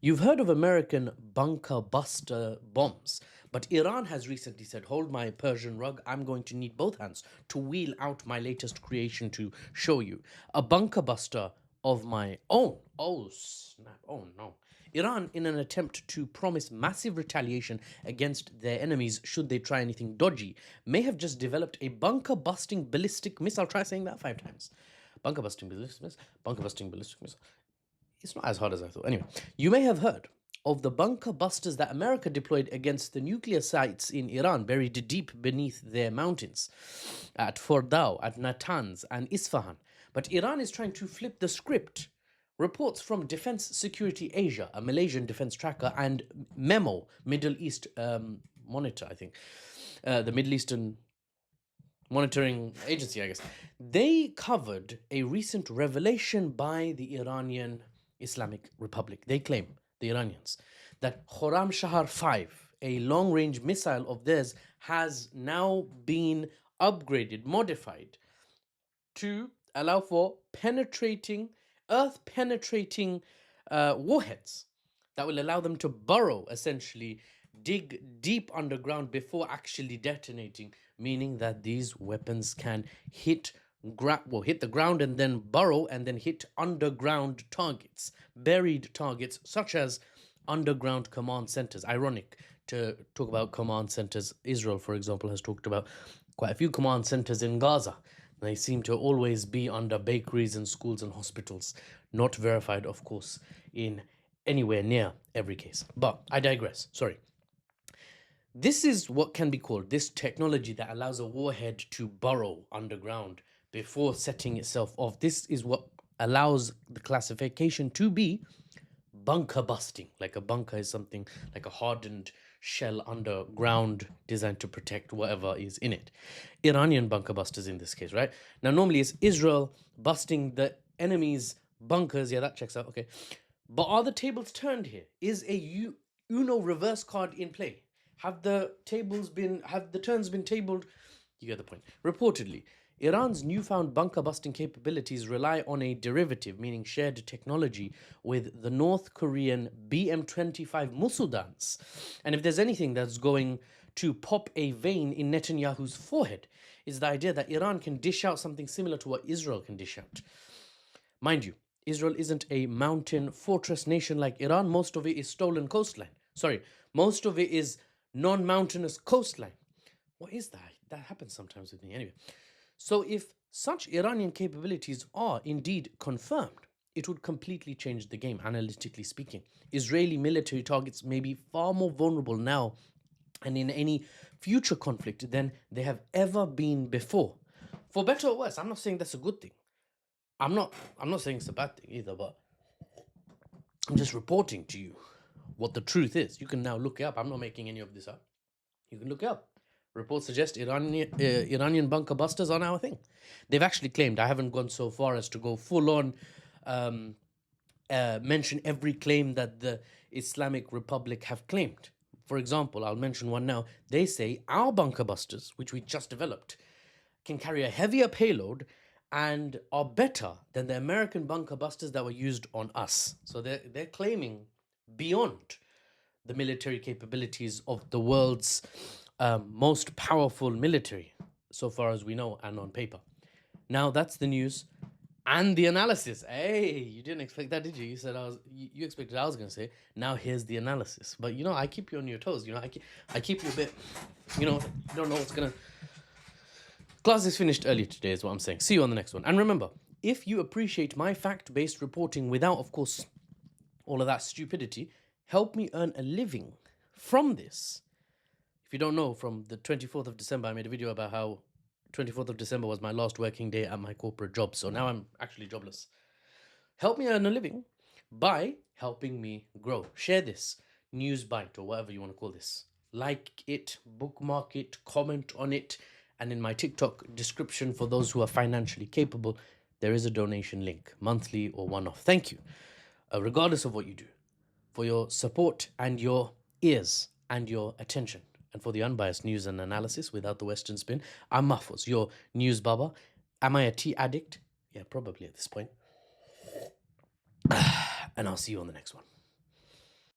You've heard of American bunker buster bombs, but Iran has recently said, hold my Persian rug, I'm going to need both hands to wheel out my latest creation to show you. A bunker buster of my own. Oh, snap. Oh, no. Iran, in an attempt to promise massive retaliation against their enemies should they try anything dodgy, may have just developed a bunker busting ballistic missile. Try saying that 5 times. Bunker busting ballistic missile. Bunker busting ballistic missile. It's not as hard as I thought. Anyway, you may have heard of the bunker busters that America deployed against the nuclear sites in Iran, buried deep beneath their mountains, at Fordow, at Natanz, and Isfahan. But Iran is trying to flip the script. Reports from Defense Security Asia, a Malaysian defense tracker, and Memo, Middle East Monitor, I think, the Middle Eastern monitoring agency, I guess, they covered a recent revelation by the Iranian Islamic Republic. They claim, the Iranians, that Khorram Shahar 5, a long-range missile of theirs, has now been upgraded, modified, to allow for earth-penetrating warheads that will allow them to burrow, essentially, dig deep underground before actually detonating, meaning that these weapons can hit the ground and then burrow and then hit underground targets, buried targets, such as underground command centers. Ironic to talk about command centers. Israel, for example, has talked about quite a few command centers in Gaza. They seem to always be under bakeries and schools and hospitals. Not verified, of course, in anywhere near every case. But I digress. Sorry. This is what can be called this technology that allows a warhead to burrow underground before setting itself off. This is what allows the classification to be bunker busting. Like a bunker is something like a hardened shell underground designed to protect whatever is in it. Iranian bunker busters in this case, right? Now, normally it's Israel busting the enemy's bunkers. Yeah, that checks out. Okay. But are the tables turned here? Is a Uno reverse card in play? Have the turns been tabled? You get the point. Reportedly, Iran's newfound bunker busting capabilities rely on a derivative, meaning shared technology, with the North Korean BM-25 Musudans. And if there's anything that's going to pop a vein in Netanyahu's forehead, is the idea that Iran can dish out something similar to what Israel can dish out. Mind you, Israel isn't a mountain fortress nation like Iran. Most of it is stolen coastline. Sorry, most of it is non-mountainous coastline. What is that? That happens sometimes with me. Anyway, so if such Iranian capabilities are indeed confirmed, it would completely change the game, analytically speaking. Israeli military targets may be far more vulnerable now and in any future conflict than they have ever been before. For better or worse, I'm not saying that's a good thing. I'm not saying it's a bad thing either, but I'm just reporting to you what the truth is. You can now look it up. I'm not making any of this up. You can look it up. Reports suggest Iranian bunker busters are now a thing. They've actually claimed, I haven't gone so far as to go full on mention every claim that the Islamic Republic have claimed. For example, I'll mention one now. They say our bunker busters, which we just developed, can carry a heavier payload and are better than the American bunker busters that were used on us. So they're claiming beyond the military capabilities of the world's most powerful military, so far as we know and on paper. Now that's the news and the analysis. Hey, you didn't expect that, did you? You said you expected I was going to say, now here's the analysis. But I keep you on your toes. I keep you a bit, you don't know what's going to... Class is finished early today is what I'm saying. See you on the next one. And remember, if you appreciate my fact-based reporting without, of course, all of that stupidity, help me earn a living from this. If you don't know, from the 24th of December, I made a video about how 24th of December was my last working day at my corporate job. So now I'm actually jobless. Help me earn a living by helping me grow. Share this news bite or whatever you want to call this. Like it, bookmark it, comment on it. And in my TikTok description, for those who are financially capable, there is a donation link, monthly or one-off. Thank you, regardless of what you do, for your support and your ears and your attention. And for the unbiased news and analysis without the Western spin, I'm Mahfouz, your NewsBaba. Am I a tea addict? Yeah, probably at this point. And I'll see you on the next one.